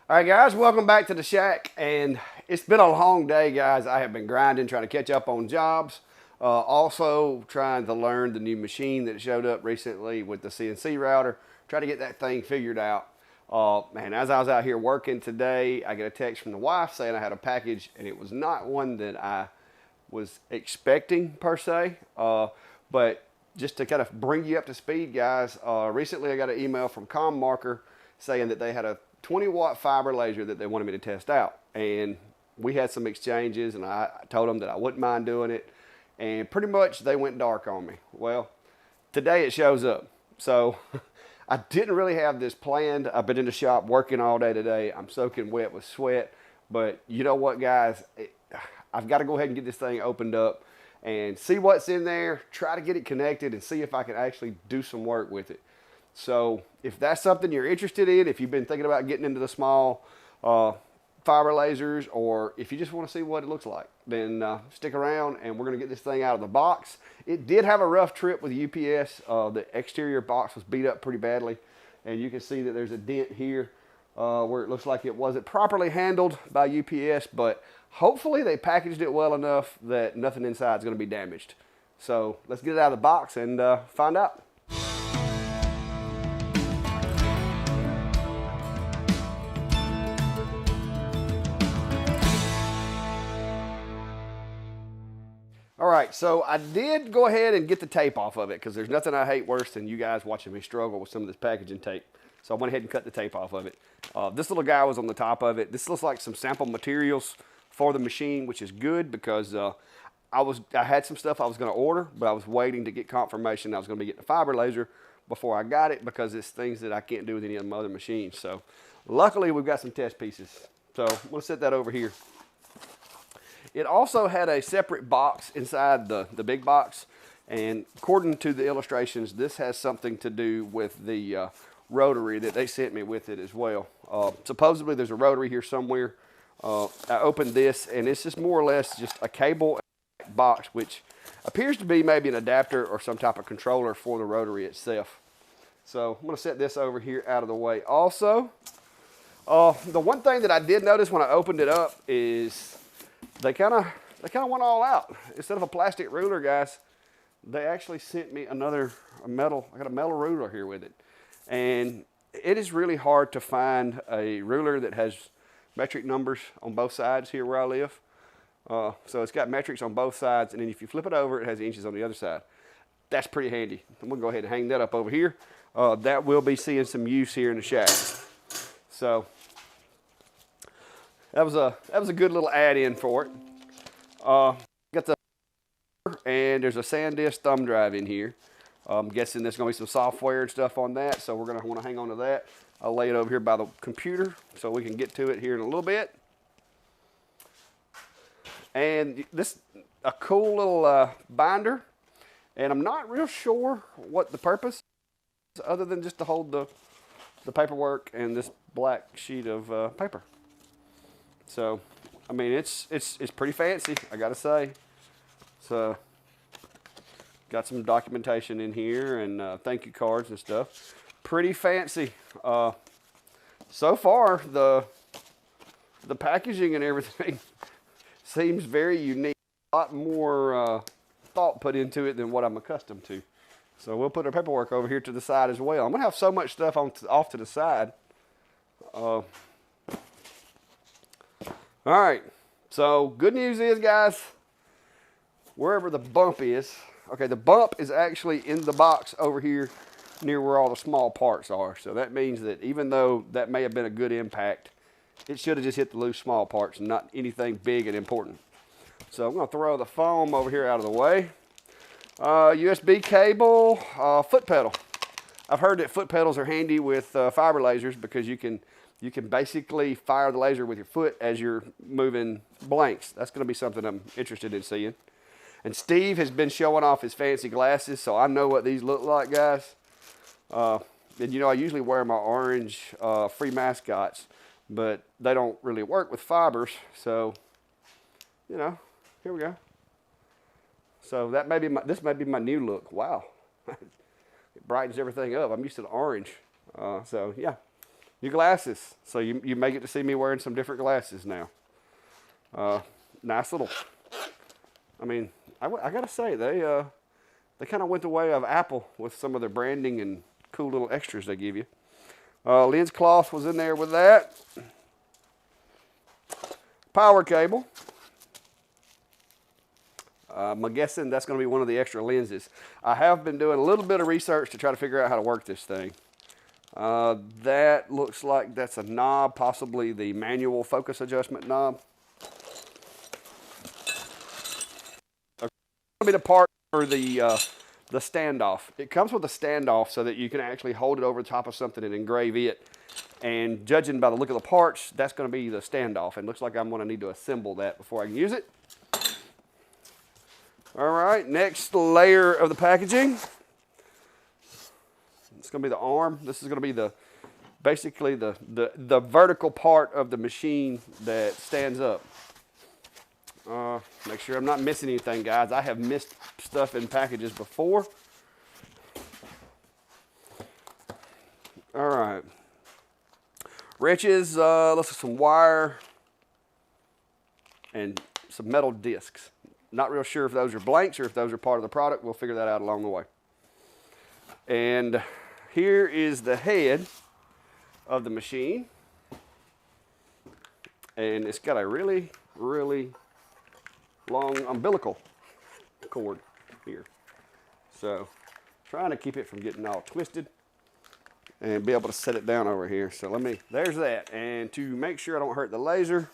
All right, guys, welcome back to the shack. And it's been a long day, guys. I have been grinding, trying to catch up on jobs. Also, trying to learn the new machine that showed up recently with the CNC router. Try to get that thing figured out. Man, as I was out here working today, I get a text from the wife saying I had a package, and it was not one that I was expecting per se. But just to kind of bring you up to speed, guys, recently I got an email from ComMarker saying that they had a 20-watt fiber laser that they wanted me to test out. And we had some exchanges, and I told them that I wouldn't mind doing it. And pretty much they went dark on me. Well, today it shows up. So I didn't really have this planned. I've been in the shop working all day today. I'm soaking wet with sweat. But you know what, guys? I've got to go ahead and get this thing opened up and see what's in there, try to get it connected, and see if I can actually do some work with it. So if that's something you're interested in, if you've been thinking about getting into the small fiber lasers, or if you just want to see what it looks like, then stick around and we're going to get this thing out of the box. It did have a rough trip with UPS. The exterior box was beat up pretty badly, and you can see that there's a dent here where it looks like it wasn't properly handled by UPS, but hopefully they packaged it well enough that nothing inside is going to be damaged. So let's get it out of the box and find out. All right, so I did go ahead and get the tape off of it because there's nothing I hate worse than you guys watching me struggle with some of this packaging tape. So I went ahead and cut the tape off of it. This little guy was on the top of it. This looks like some sample materials for the machine, which is good because I had some stuff I was going to order, but I was waiting to get confirmation I was going to be getting a fiber laser before I got it because it's things that I can't do with any of my other machines. So luckily we've got some test pieces. So I'm going to set that over here. It also had a separate box inside the big box, and according to the illustrations, this has something to do with the rotary that they sent me with it as well. Supposedly there's a rotary here somewhere. I opened this, and it's just more or less just a cable box, which appears to be maybe an adapter or some type of controller for the rotary itself. So I'm going to set this over here out of the way. Also, the one thing that I did notice when I opened it up is they kind of went all out. Instead of a plastic ruler, guys, they actually sent me another metal. I got a metal ruler here with it. And it is really hard to find a ruler that has metric numbers on both sides here where I live. So it's got metrics on both sides, and then if you flip it over, it has inches on the other side. That's pretty handy. I'm gonna go ahead and hang that up over here. That will be seeing some use here in the shack. So that was a good little add-in for it. Got the and there's a SanDisk thumb drive in here. I'm guessing there's gonna be some software and stuff on that, so we're gonna want to hang on to that. I'll lay it over here by the computer so we can get to it here in a little bit. And this a cool little binder, and I'm not real sure what the purpose is other than just to hold the paperwork and this black sheet of paper. So, I mean, it's pretty fancy, I gotta say. So, got some documentation in here and thank you cards and stuff. Pretty fancy. So far, the packaging and everything seems very unique. A lot more thought put into it than what I'm accustomed to. So we'll put our paperwork over here to the side as well. I'm gonna have so much stuff off to the side. All right, so good news is, guys, wherever the bump is, okay, the bump is actually in the box over here near where all the small parts are. So that means that even though that may have been a good impact, it should have just hit the loose small parts and not anything big and important. So I'm gonna throw the foam over here out of the way. USB cable, foot pedal. I've heard that foot pedals are handy with fiber lasers because you can basically fire the laser with your foot as you're moving blanks. That's going to be something I'm interested in seeing. And Steve has been showing off his fancy glasses, so I know what these look like, guys. And you know, I usually wear my orange free mascots, but they don't really work with fibers. So, you know, here we go. So that may be this may be my new look. Wow, it brightens everything up. I'm used to the orange. So yeah. your glasses. So you may get to see me wearing some different glasses now. Nice little, I mean, I gotta say, they kind of went the way of Apple with some of their branding and cool little extras they give you. Lens cloth was in there with that. Power cable. I'm guessing that's going to be one of the extra lenses. I have been doing a little bit of research to try to figure out how to work this thing. That looks like that's a knob, possibly the manual focus adjustment knob. That's going to be the part for the standoff. It comes with a standoff so that you can actually hold it over the top of something and engrave it. And judging by the look of the parts, that's going to be the standoff. And it looks like I'm going to need to assemble that before I can use it. All right, next layer of the packaging. It's going to be the arm. This is going to be basically the vertical part of the machine that stands up. Make sure I'm not missing anything, guys. I have missed stuff in packages before. All right. Wrenches, let's see, some wire and some metal discs. Not real sure if those are blanks or if those are part of the product. We'll figure that out along the way. And here is the head of the machine. And it's got a really, really long umbilical cord here. So trying to keep it from getting all twisted and be able to set it down over here. So there's that. And to make sure I don't hurt the laser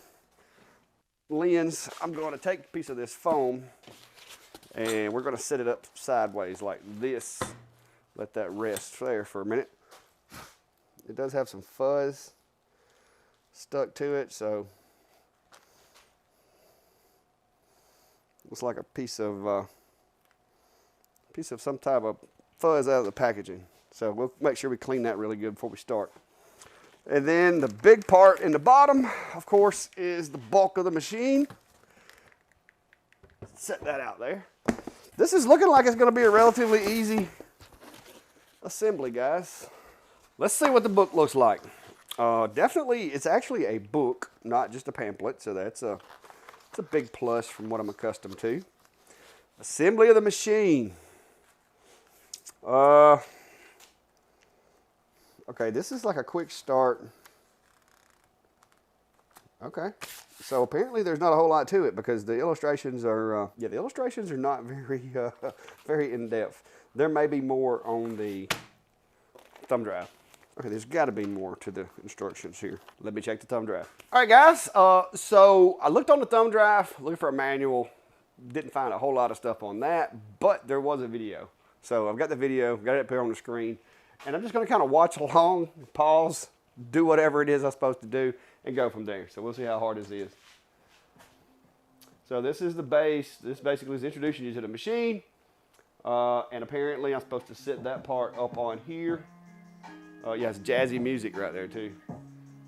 lens, I'm going to take a piece of this foam and we're going to set it up sideways like this. Let that rest there for a minute. It does have some fuzz stuck to it, so looks like a piece of some type of fuzz out of the packaging. So we'll make sure we clean that really good before we start. And then the big part in the bottom, of course, is the bulk of the machine. Set that out there. This is looking like it's going to be a relatively easy assembly, guys. Let's see what the book looks like. Definitely, it's actually a book, not just a pamphlet, so it's a big plus from what I'm accustomed to. Assembly of the machine. Okay, this is like a quick start. Okay, so apparently there's not a whole lot to it because the illustrations are, the illustrations are not very, very in-depth. There may be more on the thumb drive. Okay, there's got to be more to the instructions here. Let me check the thumb drive. All right, guys, so I looked on the thumb drive, looking for a manual. Didn't find a whole lot of stuff on that, but there was a video. So I've got the video, got it up here on the screen. And I'm just going to kind of watch along, pause, do whatever it is I'm supposed to do, and go from there. So we'll see how hard this is. So this is the base. This basically is introducing you to the machine. And apparently I'm supposed to set that part up on here. Yeah, it's jazzy music right there too.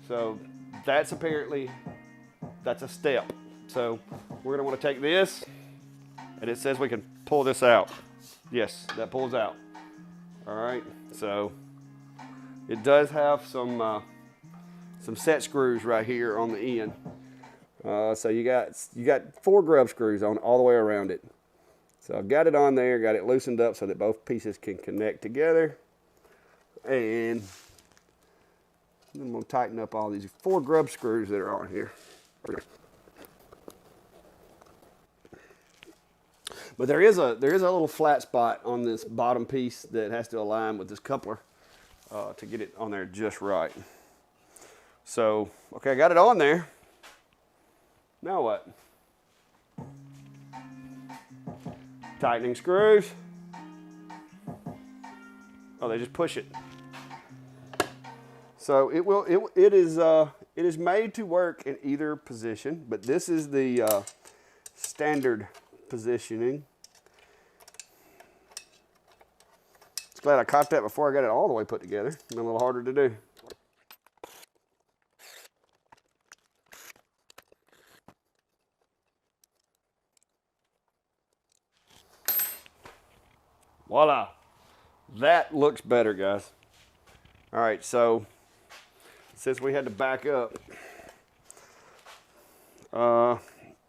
So that's a step. So we're going to want to take this, and it says we can pull this out. Yes, that pulls out. All right, so it does have some set screws right here on the end. So you got 4 grub screws on all the way around it. So I've got it on there, got it loosened up so that both pieces can connect together. And I'm going to tighten up all these 4 grub screws that are on here. But there is a little flat spot on this bottom piece that has to align with this coupler to get it on there just right. So, okay, I got it on there. Now what? Tightening screws. Oh, they just push it. So it is made to work in either position, but this is the standard positioning. Glad I caught that before I got it all the way put together. It's been a little harder to do. Voila. That looks better, guys. All right, so since we had to back up.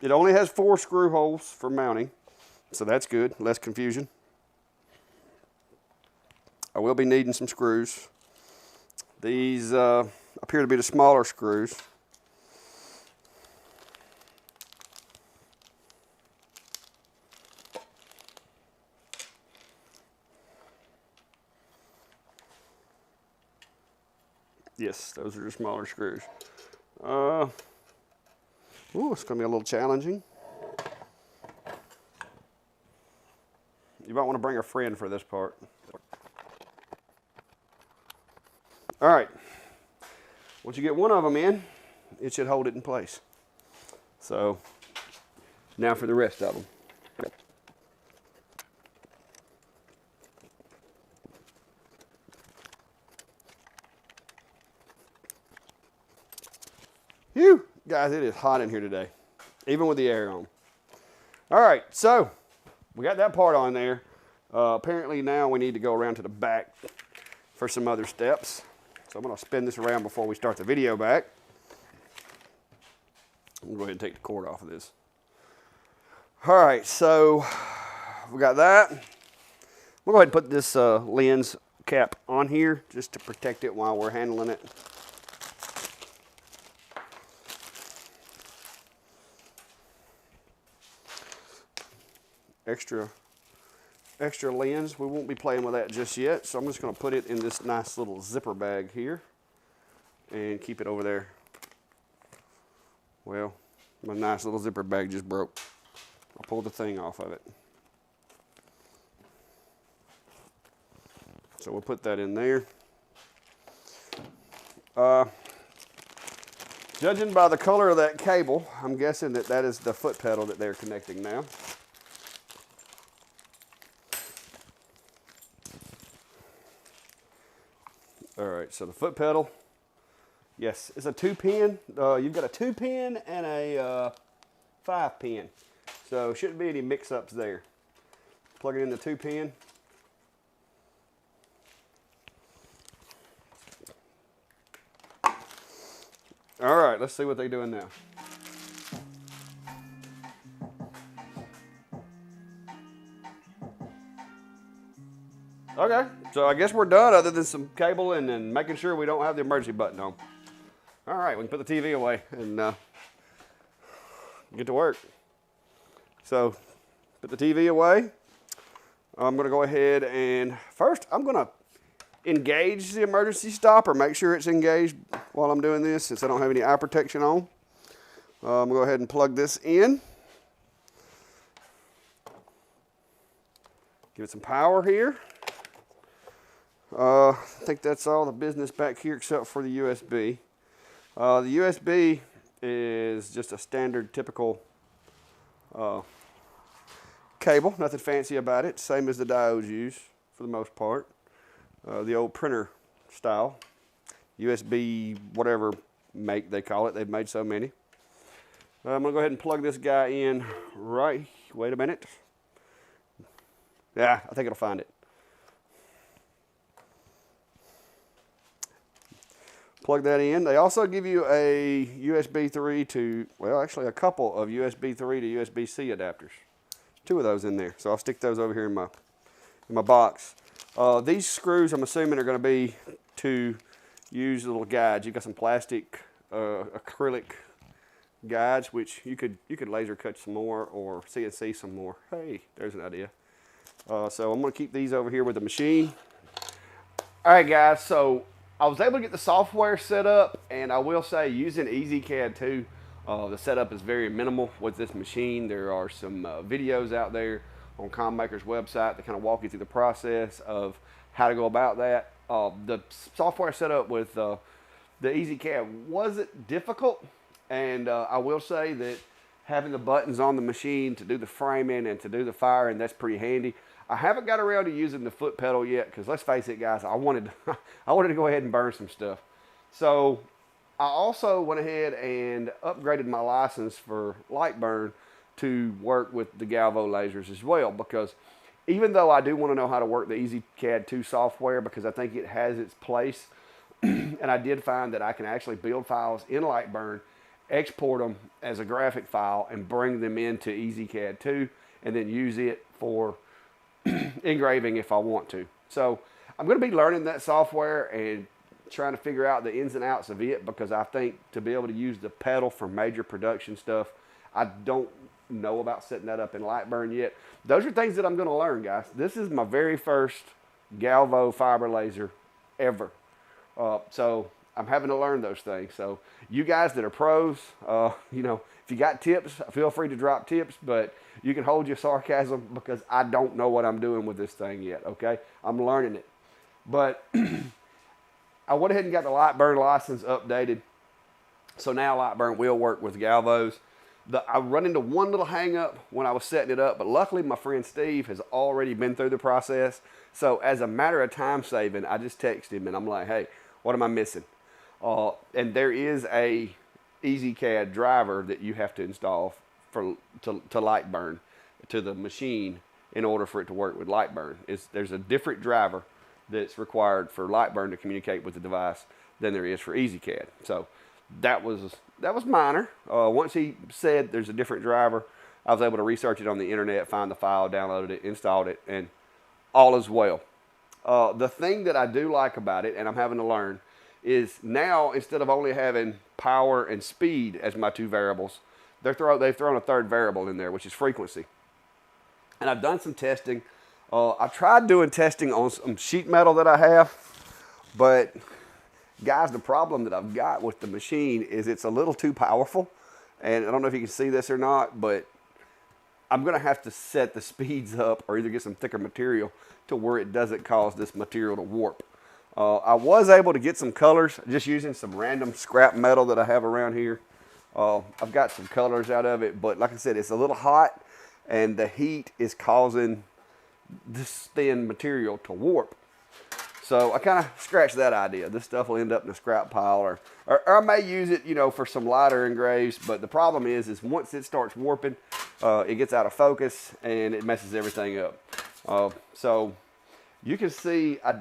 It only has 4 screw holes for mounting, so that's good, less confusion. I will be needing some screws. These appear to be the smaller screws. Yes, those are the smaller screws. Ooh, it's going to be a little challenging. You might want to bring a friend for this part. All right. Once you get one of them in, it should hold it in place. So now for the rest of them. Phew, guys, it is hot in here today, even with the air on. All right, so we got that part on there. Apparently now we need to go around to the back for some other steps. So I'm gonna spin this around before we start the video back. I'm gonna go ahead and take the cord off of this. All right, so we got that. We'll go ahead and put this lens cap on here just to protect it while we're handling it. Extra lens. We won't be playing with that just yet, so I'm just going to put it in this nice little zipper bag here and keep it over there. Well, my nice little zipper bag just broke. I'll pull the thing off of it. So we'll put that in there. Judging by the color of that cable, I'm guessing that that is the foot pedal that they're connecting now. All right, so the foot pedal, yes, it's a 2-pin. You've got a 2-pin and a 5-pin. So shouldn't be any mix-ups there. Plug it in the 2-pin. All right, let's see what they're doing now. Okay, so I guess we're done other than some cable and making sure we don't have the emergency button on. All right, we can put the TV away and get to work. So put the TV away. I'm gonna go ahead and first I'm gonna engage the emergency stopper, make sure it's engaged while I'm doing this since I don't have any eye protection on. I'm gonna go ahead and plug this in. Give it some power here. I think that's all the business back here except for the USB. The USB is just a standard typical cable, nothing fancy about it, same as the diodes use for the most part. The old printer style, USB whatever make they call it, they've made so many. I'm gonna go ahead and plug this guy in right, wait a minute. Yeah, I think it'll find it. Plug that in. They also give you a USB 3 to, well, actually a couple of USB 3 to USB-C adapters. 2 of those in there. So I'll stick those over here in my box. These screws, I'm assuming, are going to be to use the little guides. You've got some plastic acrylic guides, which you could laser cut some more or CNC some more. Hey, there's an idea. So I'm going to keep these over here with the machine. All right, guys. So I was able to get the software set up, and I will say using EasyCAD 2, the setup is very minimal with this machine. There are some videos out there on ComMarker's website that kind of walk you through the process of how to go about that. The software setup with the EasyCAD wasn't difficult, and I will say that having the buttons on the machine to do the framing and to do the firing, that's pretty handy. I haven't got around to using the foot pedal yet because let's face it, guys, I wanted to go ahead and burn some stuff. So I also went ahead and upgraded my license for Lightburn to work with the Galvo lasers as well, because even though I do want to know how to work the EasyCAD 2 software because I think it has its place, And I did find that I can actually build files in Lightburn, export them as a graphic file, and bring them into EasyCAD 2, and then use it for engraving if I want to. So I'm going to be learning that software and trying to figure out the ins and outs of it, because I think to be able to use the pedal for major production stuff, I don't know about setting that up in Lightburn yet. Those are things that I'm going to learn, guys. This is my very first Galvo fiber laser ever. So I'm having to learn those things. So you guys that are pros, you know, if you got tips, feel free to drop tips, but you can hold your sarcasm, because I don't know what I'm doing with this thing yet, okay? I'm learning it. But I went ahead and got the Lightburn license updated. So now Lightburn will work with Galvos. I run into one little hang up when I was setting it up, but luckily my friend Steve has already been through the process. So as a matter of time saving, I just text him and I'm like, hey, what am I missing? And there is a EasyCAD driver that you have to install to Lightburn, to the machine, in order for it to work with Lightburn. There's a different driver that's required for Lightburn to communicate with the device than there is for EasyCAD. So that was minor. Once he said there's a different driver, I was able to research it on the internet, find the file, downloaded it, installed it, and all is well. The thing that I do like about it, and I'm having to learn, is now instead of only having power and speed as my two variables, they've thrown a third variable in there, which is frequency. And I've done some testing. I've tried doing testing on some sheet metal that I have, but guys, the problem that I've got with the machine is it's a little too powerful. And I don't know if you can see this or not, but I'm going to have to set the speeds up, or either get some thicker material to where it doesn't cause this material to warp. I was able to get some colors just using some random scrap metal that I have around here. I've got some colors out of it, but like I said, it's a little hot, and the heat is causing this thin material to warp. So I kind of scratched that idea. This stuff will end up in a scrap pile, or I may use it, you know, for some lighter engraves. But the problem is once it starts warping, it gets out of focus and it messes everything up. So you can see, I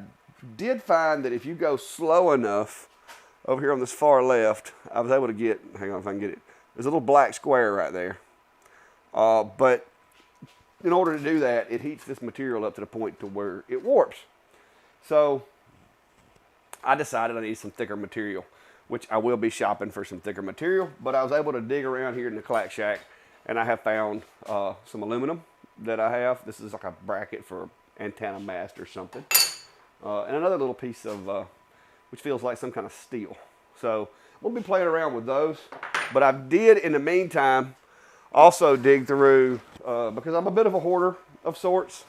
did find that if you go slow enough, over here on this far left, I was able to get, hang on if I can get it, there's a little black square right there. But in order to do that, it heats this material up to the point to where it warps. So I decided I need some thicker material, which I will be shopping for some thicker material. But I was able to dig around here in the Clack Shack, and I have found some aluminum that I have. This is like a bracket for antenna mast or something. And another little piece of, which feels like some kind of steel. So we'll be playing around with those. But I did, in the meantime, also dig through, because I'm a bit of a hoarder of sorts.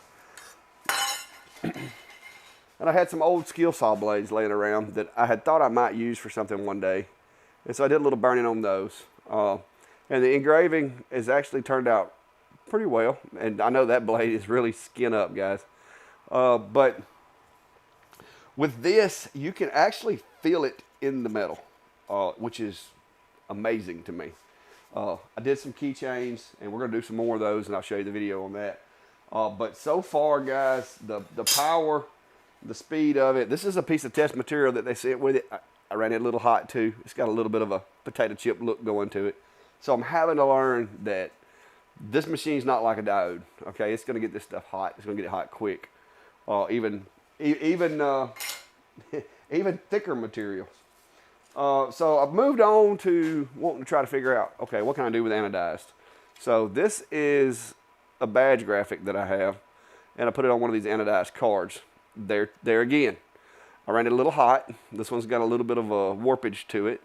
And I had some old skill saw blades laying around that I had thought I might use for something one day. And so I did a little burning on those. And the engraving has actually turned out pretty well. And I know that blade is really skin up, guys. But with this, you can actually feel it in the metal, which is amazing to me. I did some keychains, and we're going to do some more of those, and I'll show you the video on that. But so far, guys, the power, the speed of it. This is a piece of test material that they sent with it. I ran it a little hot too. It's got a little bit of a potato chip look going to it. So I'm having to learn that this machine's not like a diode. Okay, it's going to get this stuff hot. It's going to get it hot quick. Even thicker materials. So I've moved on to wanting to try to figure out, okay, what can I do with anodized? So this is a badge graphic that I have, and I put it on one of these anodized cards. There again, I ran it a little hot. This one's got a little bit of a warpage to it,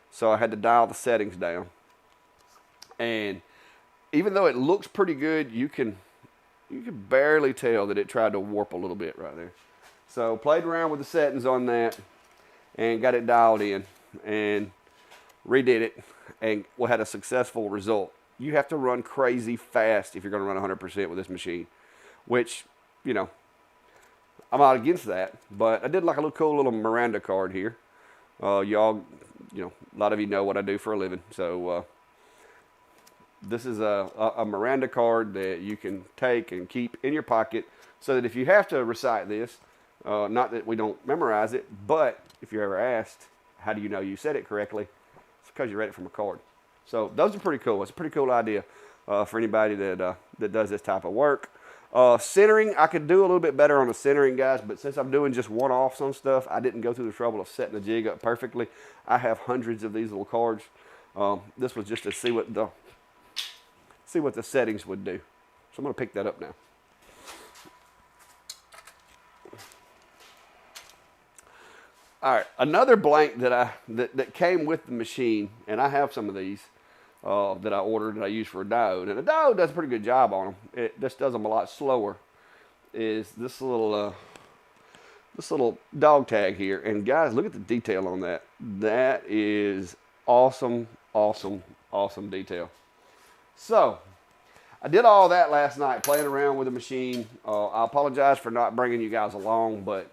so I had to dial the settings down. And even though it looks pretty good, you can barely tell that it tried to warp a little bit right there. So played around with the settings on that and got it dialed in and redid it, and we had a successful result. You have to run crazy fast if you're going to run 100% with this machine, which, you know, I'm not against that, but I did like a little cool little Miranda card here. Y'all, you know, a lot of you know what I do for a living. So this is a Miranda card that you can take and keep in your pocket, so that if you have to recite this, Not that we don't memorize it, but if you're ever asked, how do you know you said it correctly? It's because you read it from a card. So those are pretty cool. It's a pretty cool idea for anybody that does this type of work. Centering, I could do a little bit better on the centering, guys, but since I'm doing just one-offs on stuff, I didn't go through the trouble of setting the jig up perfectly. I have hundreds of these little cards. This was just to see what the settings would do. So I'm going to pick that up now. All right, another blank that came with the machine, and I have some of these that I ordered that I use for a diode, and a diode does a pretty good job on them. It just does them a lot slower. Is this little dog tag here, and guys, look at the detail on that. That is awesome, awesome, awesome detail. So I did all that last night, playing around with the machine. I apologize for not bringing you guys along, but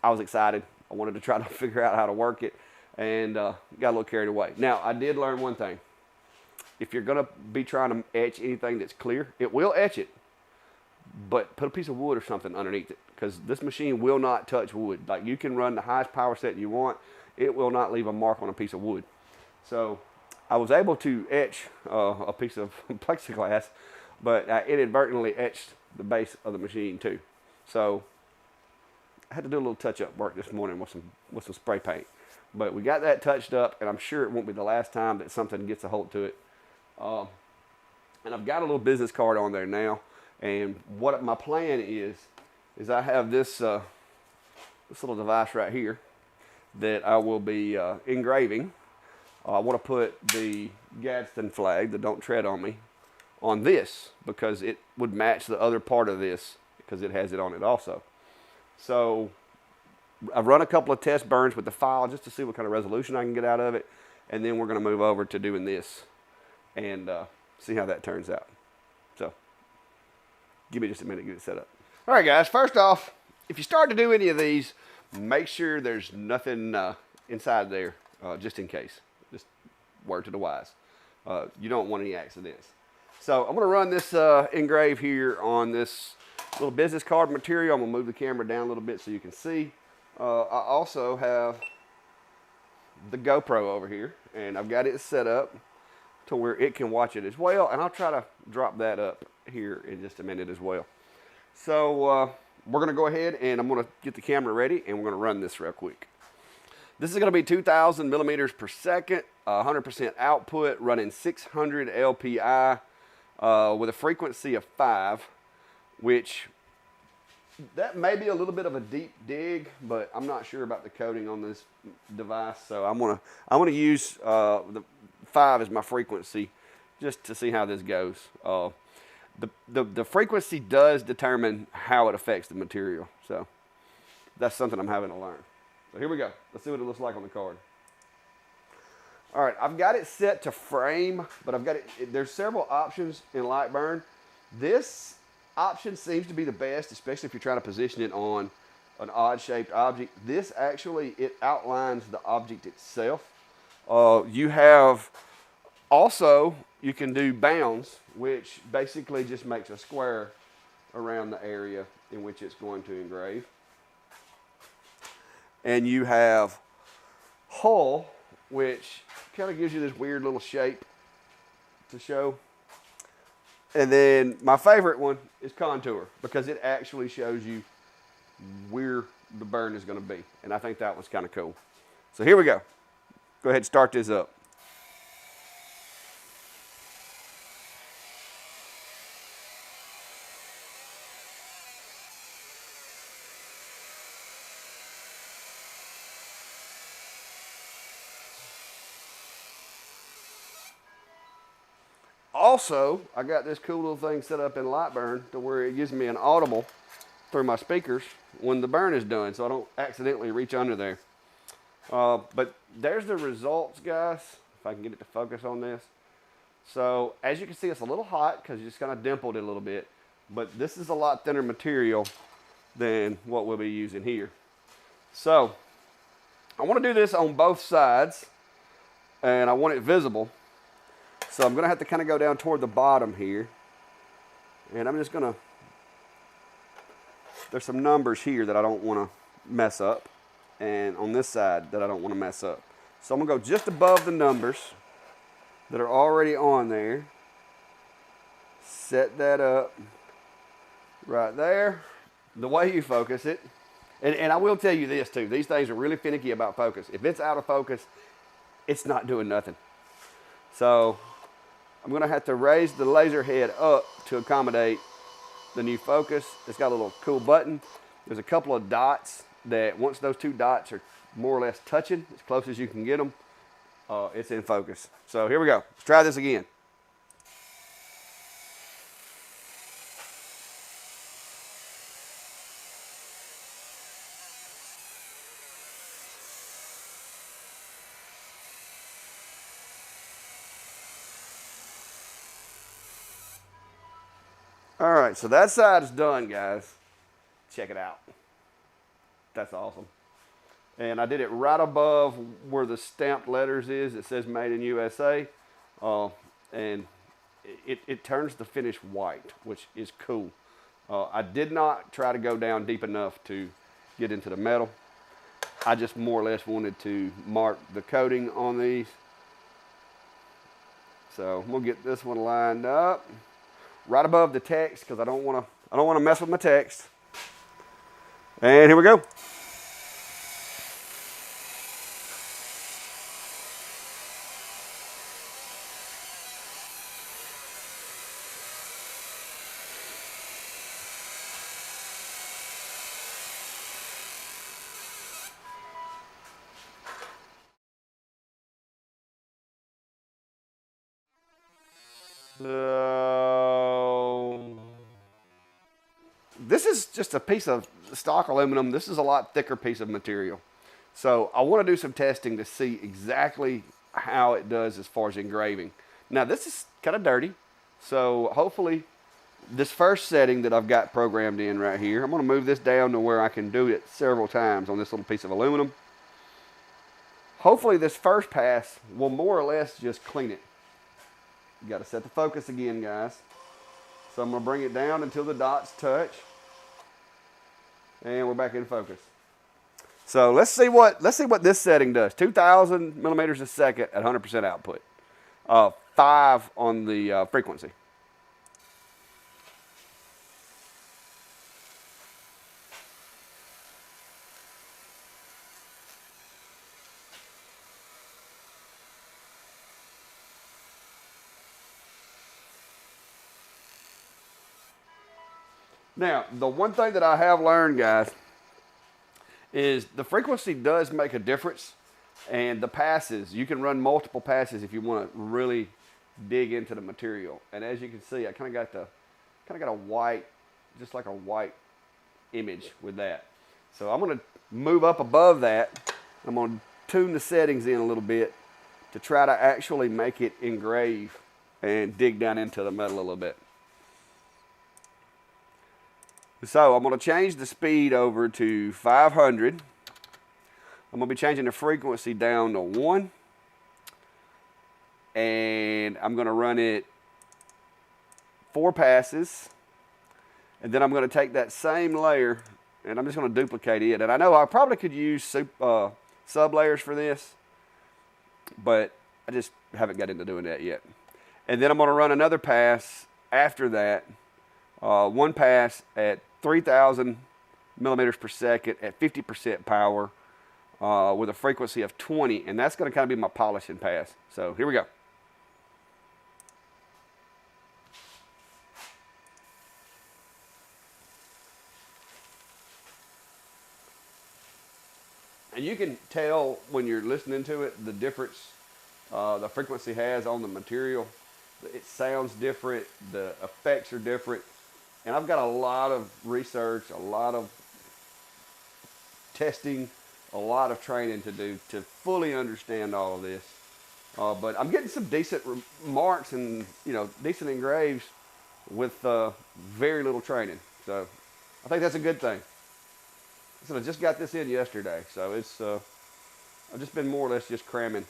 I was excited. I wanted to try to figure out how to work it, and got a little carried away. Now, I did learn one thing. If you're going to be trying to etch anything that's clear, it will etch it, but put a piece of wood or something underneath it, because this machine will not touch wood. Like, you can run the highest power setting you want. It will not leave a mark on a piece of wood. So I was able to etch a piece of plexiglass, but I inadvertently etched the base of the machine too. So I had to do a little touch-up work this morning with some spray paint. But we got that touched up, and I'm sure it won't be the last time that something gets a hold to it. And I've got a little business card on there now. And what my plan is I have this little device right here that I will be engraving. I want to put the Gadsden flag, the Don't Tread on Me, on this, because it would match the other part of this, because it has it on it also. So I've run a couple of test burns with the file just to see what kind of resolution I can get out of it. And then we're going to move over to doing this and see how that turns out. So give me just a minute to get it set up. All right, guys. First off, if you start to do any of these, make sure there's nothing inside there, just in case. Just word to the wise. You don't want any accidents. So I'm going to run this engrave here on this little business card material. I'm going to move the camera down a little bit so you can see. I also have the GoPro over here, and I've got it set up to where it can watch it as well, and I'll try to drop that up here in just a minute as well. So we're going to go ahead, and I'm going to get the camera ready, and we're going to run this real quick. This is going to be 2,000 millimeters per second, 100% output, running 600 LPI with a frequency of 5, which that may be a little bit of a deep dig, but I'm not sure about the coding on this device, so I'm gonna use the 5 as my frequency just to see how this goes. The frequency does determine how it affects the material, so that's something I'm having to learn. So here we go. Let's see what it looks like on the card. All right, I've got it set to frame, but I've got it. There's several options in Lightburn. This option seems to be the best, especially if you're trying to position it on an odd-shaped object. This actually, it outlines the object itself. You have also, you can do bounds, which basically just makes a square around the area in which it's going to engrave. And you have hull, which kind of gives you this weird little shape to show. And then my favorite one is contour, because it actually shows you where the burn is going to be. And I think that was kind of cool. So here we go. Go ahead and start this up. Also, I got this cool little thing set up in Lightburn to where it gives me an audible through my speakers when the burn is done, so I don't accidentally reach under there. But there's the results, guys, if I can get it to focus on this. So as you can see, it's a little hot because you just kind of dimpled it a little bit, but this is a lot thinner material than what we'll be using here. So I want to do this on both sides, and I want it visible. So I'm going to have to kind of go down toward the bottom here. And I'm just going to there's some numbers here that I don't want to mess up, and on this side that I don't want to mess up. So I'm going to go just above the numbers that are already on there. Set that up right there, the way you focus it. And I will tell you this too, these things are really finicky about focus. If it's out of focus, it's not doing nothing. So I'm going to have to raise the laser head up to accommodate the new focus. It's got a little cool button. There's a couple of dots that once those two dots are more or less touching, as close as you can get them, it's in focus. So here we go. Let's try this again. All right, so that side is done, guys. Check it out. That's awesome. And I did it right above where the stamped letters is. It says Made in USA. And it turns the finish white, which is cool. I did not try to go down deep enough to get into the metal. I just more or less wanted to mark the coating on these. So we'll get this one lined up right above the text because I don't want to mess with my text. And here we go. This is just a piece of stock aluminum. This is a lot thicker piece of material. So I want to do some testing to see exactly how it does as far as engraving. Now this is kind of dirty. So hopefully this first setting that I've got programmed in right here, I'm going to move this down to where I can do it several times on this little piece of aluminum. Hopefully this first pass will more or less just clean it. You got to set the focus again, guys. So I'm going to bring it down until the dots touch. And we're back in focus. So let's see what this setting does. 2,000 millimeters a second at 100% output. 5 on the frequency. Now, the one thing that I have learned, guys, is the frequency does make a difference, and the passes, you can run multiple passes if you want to really dig into the material. And as you can see, I kind of got a white, just like a white image with that. So I'm going to move up above that. I'm going to tune the settings in a little bit to try to actually make it engrave and dig down into the metal a little bit. So I'm going to change the speed over to 500. I'm going to be changing the frequency down to 1. And I'm going to run it 4 passes. And then I'm going to take that same layer and I'm just going to duplicate it. And I know I probably could use sub layers for this, but I just haven't got into doing that yet. And then I'm going to run another pass after that. 1 pass at 3,000 millimeters per second at 50% power with a frequency of 20, and that's going to kind of be my polishing pass. So here we go. And you can tell when you're listening to it the difference the frequency has on the material. It sounds different, the effects are different. And I've got a lot of research, a lot of testing, a lot of training to do to fully understand all of this. But I'm getting some decent marks and decent engraves with very little training. So I think that's a good thing. So I just got this in yesterday, so it's I've just been more or less just cramming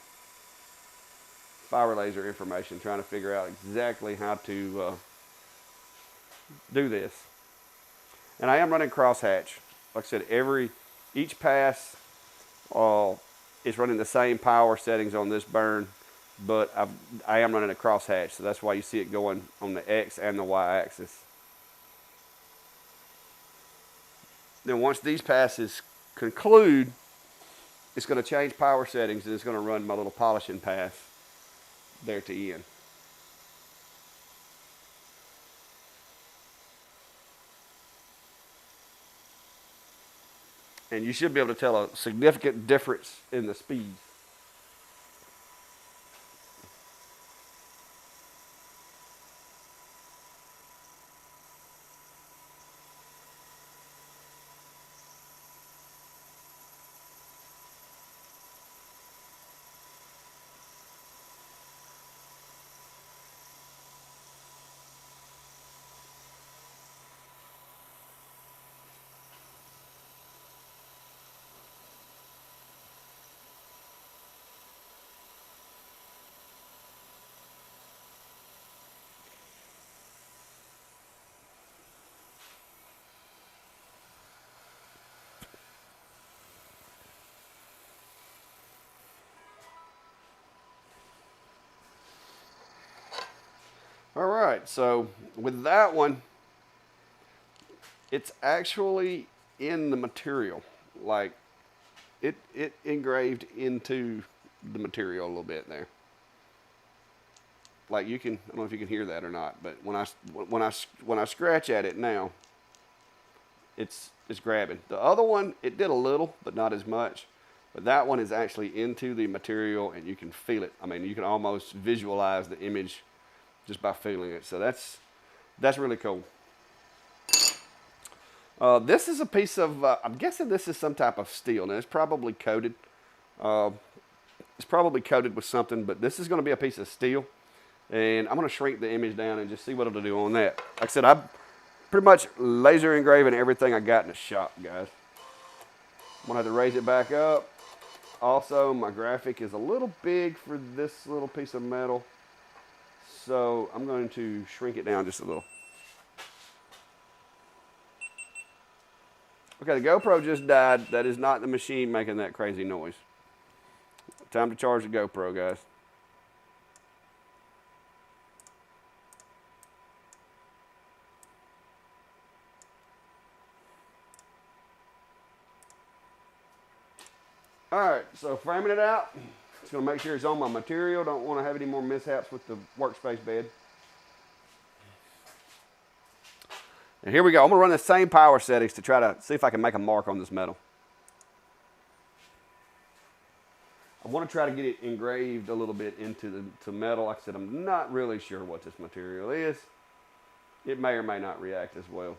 fiber laser information, trying to figure out exactly how to do this. And I am running crosshatch. Like I said, each pass is running the same power settings on this burn, but I am running a crosshatch, so that's why you see it going on the X and the Y axis. Then once these passes conclude, it's going to change power settings and it's going to run my little polishing pass there to end. And you should be able to tell a significant difference in the speed. All right, so with that one, it's actually in the material. Like it engraved into the material a little bit there. Like you can, I don't know if you can hear that or not, but when I scratch at it now, it's grabbing. The other one, it did a little, but not as much. But that one is actually into the material, and you can feel it. I mean, you can almost visualize the image just by feeling it. So that's really cool. This is a piece of, I'm guessing this is some type of steel. Now, it's probably coated. It's probably coated with something, but this is going to be a piece of steel. And I'm going to shrink the image down and just see what it'll do on that. Like I said, I'm pretty much laser engraving everything I got in the shop, guys. I'm going to have to raise it back up. Also, my graphic is a little big for this little piece of metal. So I'm going to shrink it down just a little. Okay, the GoPro just died. That is not the machine making that crazy noise. Time to charge the GoPro, guys. All right, so framing it out. Just gonna make sure it's on my material. Don't want to have any more mishaps with the workspace bed. And here we go. I'm gonna run the same power settings to try to see if I can make a mark on this metal. I want to try to get it engraved a little bit into the metal. Like I said, I'm not really sure what this material is. It may or may not react as well.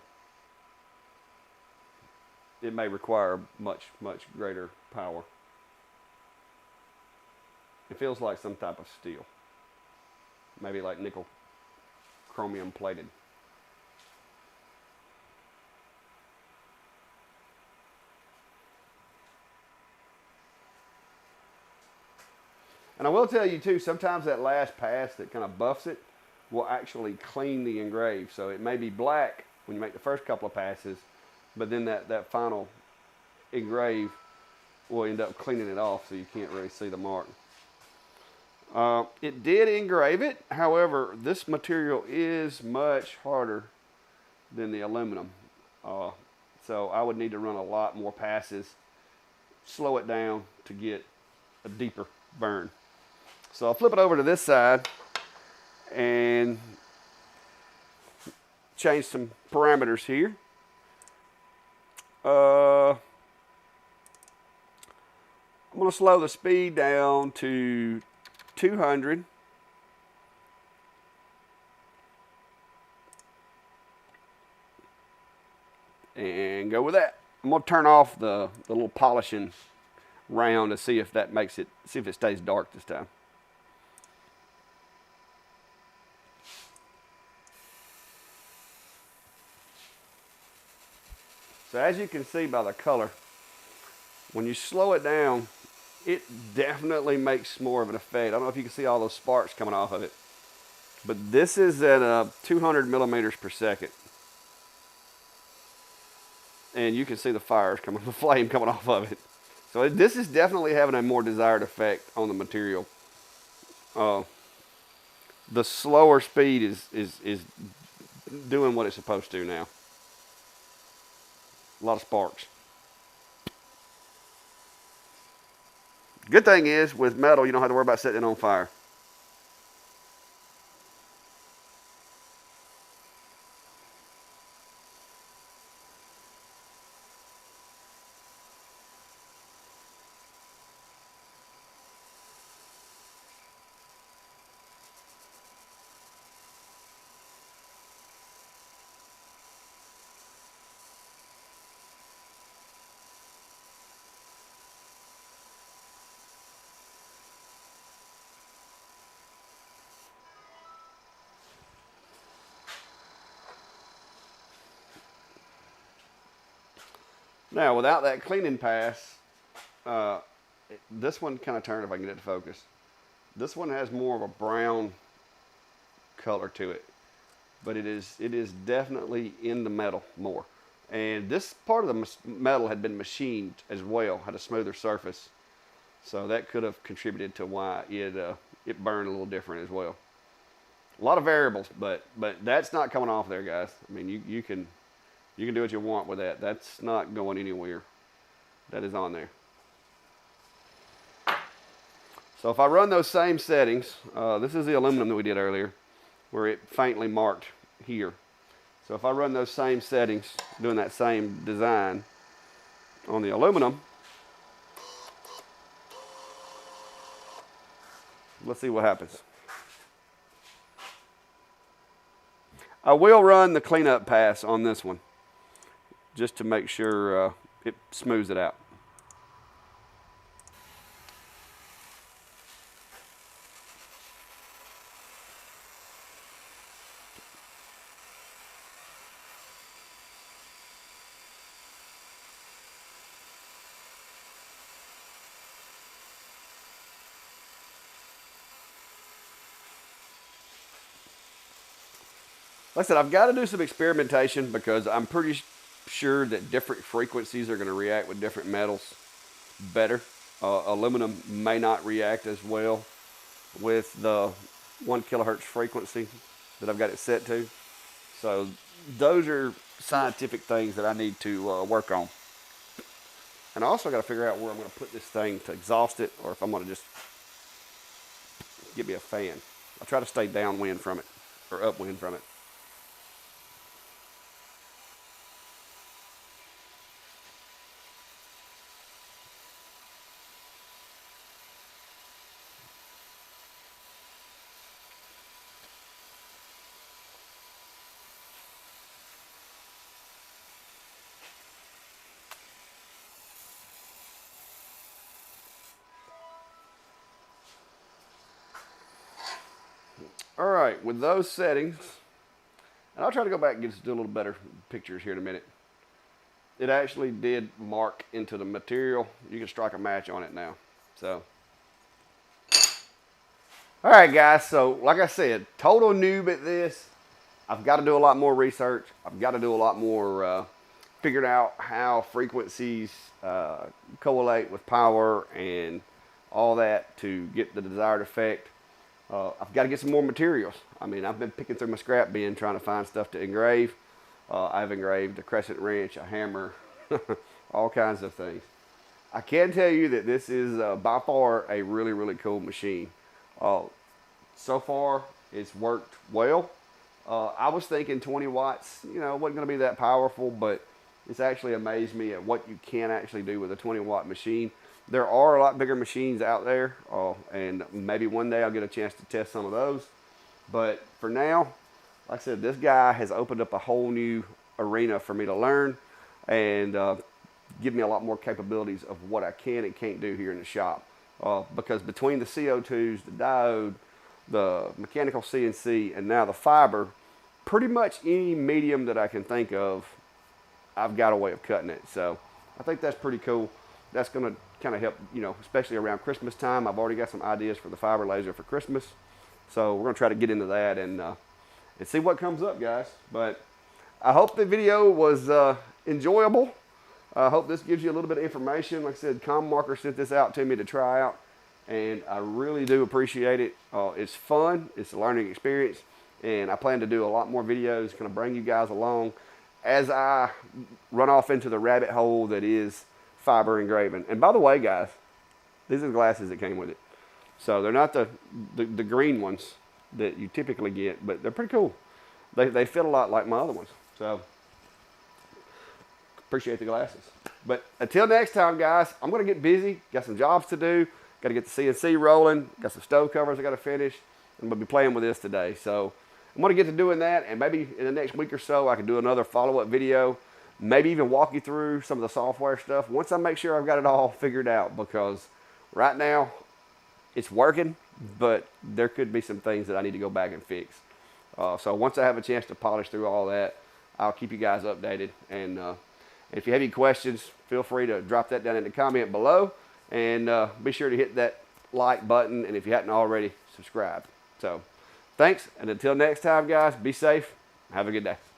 It may require much, much greater power. It feels like some type of steel. Maybe like nickel chromium plated. And I will tell you too, sometimes that last pass that kind of buffs it will actually clean the engrave. So it may be black when you make the first couple of passes, but then that final engrave will end up cleaning it off so you can't really see the mark. It did engrave it. However, this material is much harder than the aluminum. So I would need to run a lot more passes, slow it down to get a deeper burn. So I'll flip it over to this side and change some parameters here. I'm going to slow the speed down to 200. And go with that. I'm going to turn off the little polishing round to see if that makes it, see if it stays dark this time. So as you can see by the color, when you slow it down, it definitely makes more of an effect. I don't know if you can see all those sparks coming off of it, but this is at 200 millimeters per second. and you can see the fires coming, the flame coming off of it. So this is definitely having a more desired effect on the material. Uh, the slower speed is doing what it's supposed to now. A lot of sparks. Good thing is, with metal, you don't have to worry about setting it on fire. Now, without that cleaning pass, uh, this one kind of turned if I can get it to focus. This one has more of a brown color to it, but it is definitely in the metal more. And this part of the metal had been machined as well, had a smoother surface, so that could have contributed to why it burned a little different as well. A lot of variables, but that's not coming off there, guys. I mean, you can do what you want with that. That's not going anywhere. That is on there. So if I run those same settings, this is the aluminum that we did earlier, where it faintly marked here. So if I run those same settings, doing that same design on the aluminum, let's see what happens. I will run the cleanup pass on this one, just to make sure it smooths it out. Like I said, I've got to do some experimentation because I'm pretty sure that different frequencies are going to react with different metals better. Aluminum may not react as well with the 1 kilohertz frequency that I've got it set to. So those are scientific things that I need to work on. And I also got to figure out where I'm going to put this thing to exhaust it, or if I'm going to just get me a fan. I'll try to stay downwind from it, or upwind from it. All right, with those settings, and I'll try to go back and get do a little better pictures here in a minute. It actually did mark into the material. You can strike a match on it now. So, all right, guys. So, like I said, total noob at this. I've got to do a lot more research. I've got to do a lot more figuring out how frequencies correlate with power and all that to get the desired effect. I've got to get some more materials. I mean, I've been picking through my scrap bin trying to find stuff to engrave. I've engraved a crescent wrench, a hammer, all kinds of things. I can tell you that this is by far a really, really cool machine. So far, it's worked well. I was thinking 20 watts, wasn't going to be that powerful, but it's actually amazed me at what you can actually do with a 20 watt machine. There are a lot bigger machines out there, and maybe one day I'll get a chance to test some of those. But for now, like I said, this guy has opened up a whole new arena for me to learn and give me a lot more capabilities of what I can and can't do here in the shop. Because between the CO2s, the diode, the mechanical CNC, and now the fiber, pretty much any medium that I can think of, I've got a way of cutting it. So I think that's pretty cool. That's going to kind of help, especially around Christmas time. I've already got some ideas for the fiber laser for Christmas. So we're going to try to get into that and see what comes up, guys. But I hope the video was enjoyable. I hope this gives you a little bit of information. Like I said, ComMarker sent this out to me to try out, and I really do appreciate it. It's fun. It's a learning experience, and I plan to do a lot more videos, kind of bring you guys along as I run off into the rabbit hole that is fiber engraving. And by the way, guys, these are the glasses that came with it. So they're not the green ones that you typically get, but they're pretty cool. They fit a lot like my other ones. So appreciate the glasses. But until next time, guys, I'm going to get busy. Got some jobs to do. Got to get the CNC rolling. Got some stove covers I got to finish. I'm going to be playing with this today. So I'm going to get to doing that, and maybe in the next week or so I can do another follow-up video. Maybe even walk you through some of the software stuff once I make sure I've got it all figured out, because right now it's working, but there could be some things that I need to go back and fix. So once I have a chance to polish through all that, I'll keep you guys updated. And if you have any questions, feel free to drop that down in the comment below. And be sure to hit that like button. And if you hadn't already, subscribe. So thanks. And until next time, guys, be safe. Have a good day.